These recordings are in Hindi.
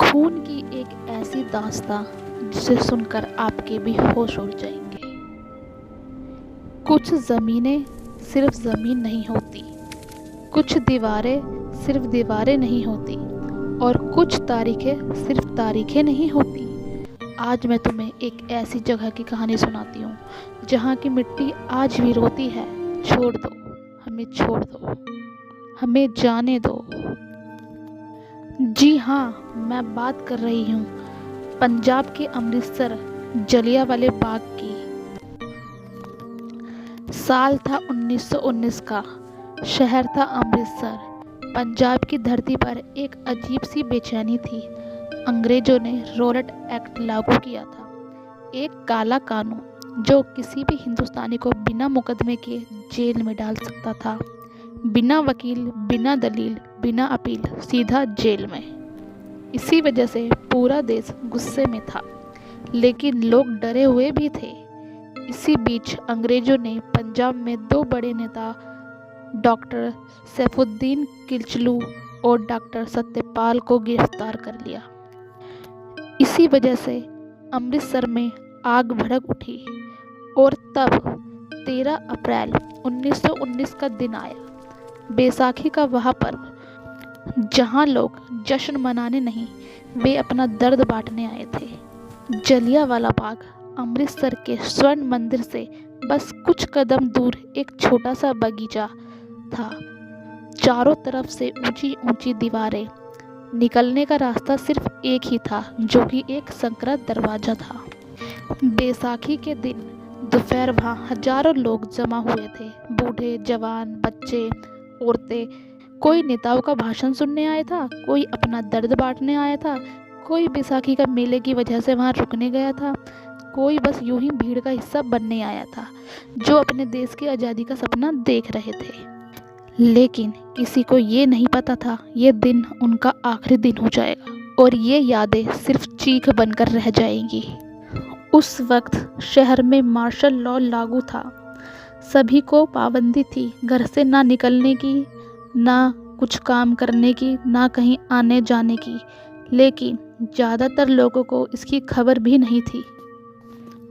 खून की एक ऐसी दास्तां जिसे सुनकर आपके भी होश उड़ जाएंगे। कुछ ज़मीनें सिर्फ ज़मीन नहीं होती, कुछ दीवारें सिर्फ दीवारें नहीं होती और कुछ तारीखें सिर्फ तारीखें नहीं होती। आज मैं तुम्हें एक ऐसी जगह की कहानी सुनाती हूँ जहाँ की मिट्टी आज भी रोती है, छोड़ दो, हमें छोड़ दो, हमें जाने दो। जी हाँ, मैं बात कर रही हूँ पंजाब के अमृतसर जलियांवाले बाग की। साल था 1919 का। शहर था अमृतसर। पंजाब की धरती पर एक अजीब सी बेचैनी थी। अंग्रेजों ने रॉलेट एक्ट लागू किया था, एक काला कानून जो किसी भी हिंदुस्तानी को बिना मुकदमे के जेल में डाल सकता था। बिना वकील, बिना दलील, बिना अपील, सीधा जेल में। इसी वजह से पूरा देश गुस्से में था, लेकिन लोग डरे हुए भी थे। इसी बीच अंग्रेजों ने पंजाब में दो बड़े नेता डॉक्टर सैफुद्दीन किलचलू और डॉक्टर सत्यपाल को गिरफ्तार कर लिया। इसी वजह से अमृतसर में आग भड़क उठी और तब 13 अप्रैल 1919 का दिन आया, बैसाखी का वह पर्व जहां लोग जश्न मनाने नहीं, वे अपना दर्द बांटने आए थे। जलियांवाला बाग अमृतसर के स्वर्ण मंदिर से बस कुछ कदम दूर एक छोटा सा बगीचा था। चारों तरफ से ऊंची ऊंची दीवारें, निकलने का रास्ता सिर्फ एक ही था, जो कि एक संकरा दरवाजा था। बैसाखी के दिन दोपहर वहाँ हजारों लोग जमा हुए थे, बूढ़े, जवान, बच्चे, औरतें। कोई नेताओं का भाषण सुनने आया था, कोई अपना दर्द बांटने आया था, कोई बैसाखी का मेले की वजह से वहाँ रुकने गया था, कोई बस यूं ही भीड़ का हिस्सा बनने आया था, जो अपने देश की आज़ादी का सपना देख रहे थे। लेकिन किसी को ये नहीं पता था ये दिन उनका आखिरी दिन हो जाएगा और ये यादें सिर्फ चीख बनकर रह जाएंगी। उस वक्त शहर में मार्शल लॉ लागू था। सभी को पाबंदी थी घर से ना निकलने की, ना कुछ काम करने की, ना कहीं आने जाने की। लेकिन ज़्यादातर लोगों को इसकी खबर भी नहीं थी।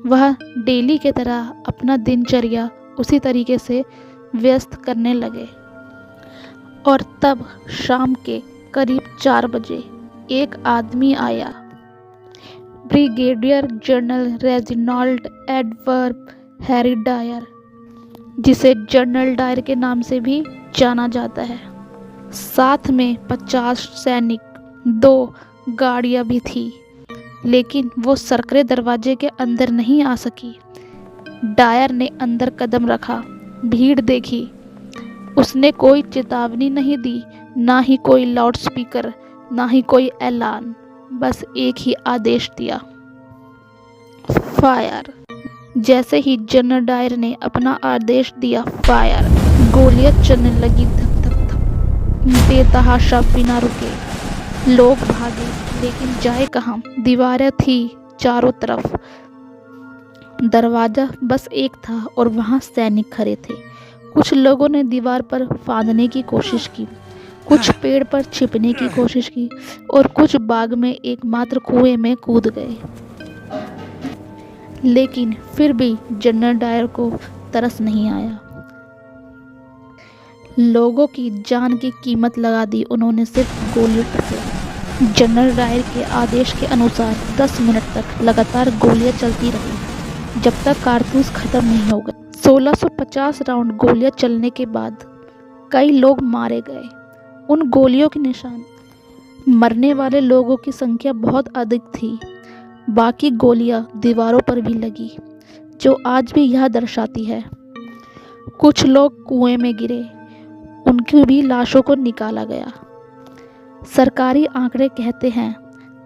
वह डेली के तरह अपना दिनचर्या उसी तरीके से व्यस्त करने लगे। और तब शाम के करीब 4 बजे एक आदमी आया। Brigadier general Reginald Edward Harry Dyer, जिसे जनरल डायर के नाम से भी जाना जाता है। साथ में 50 सैनिक, 2 गाड़ियां भी थी, लेकिन वो सरकरे दरवाजे के अंदर नहीं आ सकी। डायर ने अंदर कदम रखा, भीड़ देखी। उसने कोई चेतावनी नहीं दी, ना ही कोई लाउडस्पीकर, ना ही कोई ऐलान, बस एक ही आदेश दिया, फायर। जैसे ही जनरल डायर ने अपना आदेश दिया, फायर, गोलियां चलने लगी, धक धक धक, बेतहाशा, बिना रुके। लोग भागे, लेकिन जाए कहाँ? दीवारें थी चारों तरफ, दरवाजा बस एक था और वहाँ सैनिक खड़े थे। कुछ लोगों ने दीवार पर फांदने की कोशिश की, कुछ पेड़ पर छिपने की कोशिश की और कुछ बाग में एकमात्र कुएं में कूद गए। लेकिन फिर भी जनरल डायर को तरस नहीं आया। लोगों की जान की कीमत लगा दी उन्होंने सिर्फ गोलियों से। जनरल डायर के आदेश के अनुसार 10 मिनट तक लगातार गोलियां चलती रही, जब तक कारतूस खत्म नहीं हो गए। 1650 राउंड गोलियां चलने के बाद कई लोग मारे गए। उन गोलियों के निशान, मरने वाले लोगों की संख्या बहुत अधिक थी। बाकी गोलियां दीवारों पर भी लगी, जो आज भी यह दर्शाती है। कुछ लोग कुएं में गिरे, उनकी भी लाशों को निकाला गया। सरकारी आंकड़े कहते हैं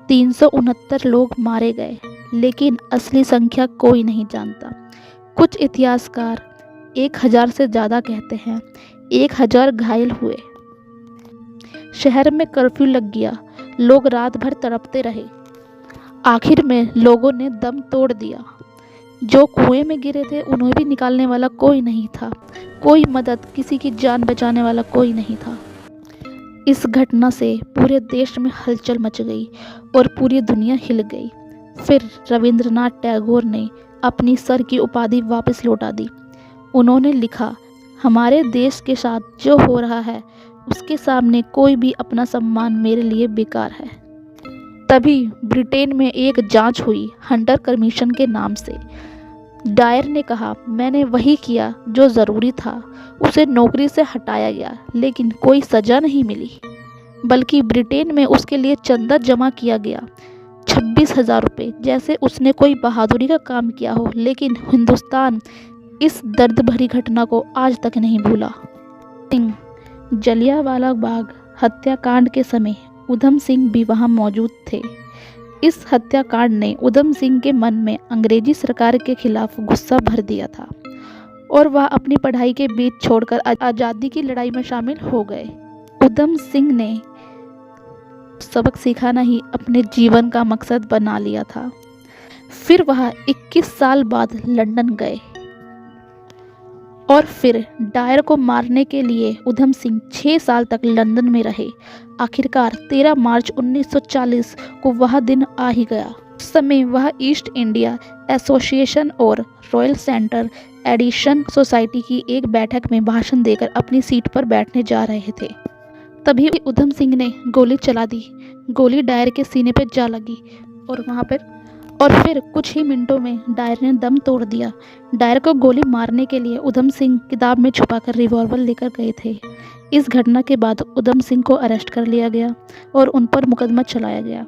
369 लोग मारे गए, लेकिन असली संख्या कोई नहीं जानता। कुछ इतिहासकार 1000 से ज़्यादा कहते हैं। 1000 घायल हुए। शहर में कर्फ्यू लग गया, लोग रात भर तड़पते रहे। आखिर में लोगों ने दम तोड़ दिया। जो कुएं में गिरे थे उन्हें भी निकालने वाला कोई नहीं था, कोई मदद, किसी की जान बचाने वाला कोई नहीं था। इस घटना से पूरे देश में हलचल मच गई और पूरी दुनिया हिल गई। फिर रविंद्रनाथ टैगोर ने अपनी सर की उपाधि वापस लौटा दी। उन्होंने लिखा, हमारे देश के साथ जो हो रहा है उसके सामने कोई भी अपना सम्मान मेरे लिए बेकार है। तभी ब्रिटेन में एक जांच हुई हंटर कमीशन के नाम से। डायर ने कहा, मैंने वही किया जो ज़रूरी था। उसे नौकरी से हटाया गया, लेकिन कोई सज़ा नहीं मिली, बल्कि ब्रिटेन में उसके लिए चंदा जमा किया गया 26,000 रुपये, जैसे उसने कोई बहादुरी का काम किया हो। लेकिन हिंदुस्तान इस दर्द भरी घटना को आज तक नहीं भूला। जलियांवाला बाग हत्याकांड के समय उधम सिंह भी वहां मौजूद थे। इस हत्याकांड ने उधम सिंह के मन में अंग्रेजी सरकार के खिलाफ गुस्सा भर दिया था और वह अपनी पढ़ाई के बीच छोड़कर आज़ादी की लड़ाई में शामिल हो गए। उधम सिंह ने सबक सिखाना ही अपने जीवन का मकसद बना लिया था। फिर वह 21 साल बाद लंदन गए और फिर डायर को मारने के लिए उधम सिंह 6 साल तक लंदन में रहे। आखिरकार 13 मार्च 1940 को वह दिन आ ही गया। उस समय वह ईस्ट इंडिया एसोसिएशन और रॉयल सेंटर एडिशन सोसाइटी की एक बैठक में भाषण देकर अपनी सीट पर बैठने जा रहे थे। तभी उधम सिंह ने गोली चला दी। गोली डायर के सीने पर जा लगी और फिर कुछ ही मिनटों में डायर ने दम तोड़ दिया। डायर को गोली मारने के लिए उधम सिंह किताब में छुपाकर रिवॉल्वर लेकर गए थे। इस घटना के बाद उधम सिंह को अरेस्ट कर लिया गया और उन पर मुकदमा चलाया गया।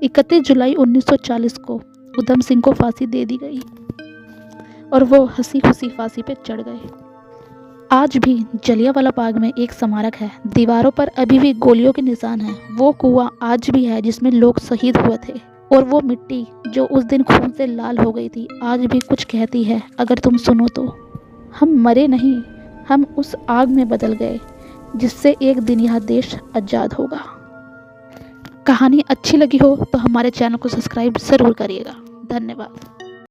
31 जुलाई 1940 को उधम सिंह को फांसी दे दी गई और वो हंसी खुशी फांसी पे चढ़ गए। आज भी जलियांवाला बाग में एक स्मारक है। दीवारों पर अभी भी गोलियों के निशान हैं। वो कुआं आज भी है जिसमें लोग शहीद हुए थे, और वो मिट्टी जो उस दिन खून से लाल हो गई थी आज भी कुछ कहती है, अगर तुम सुनो तो। हम मरे नहीं, हम उस आग में बदल गए जिससे एक दिन यह देश आज़ाद होगा। कहानी अच्छी लगी हो तो हमारे चैनल को सब्सक्राइब ज़रूर करिएगा। धन्यवाद।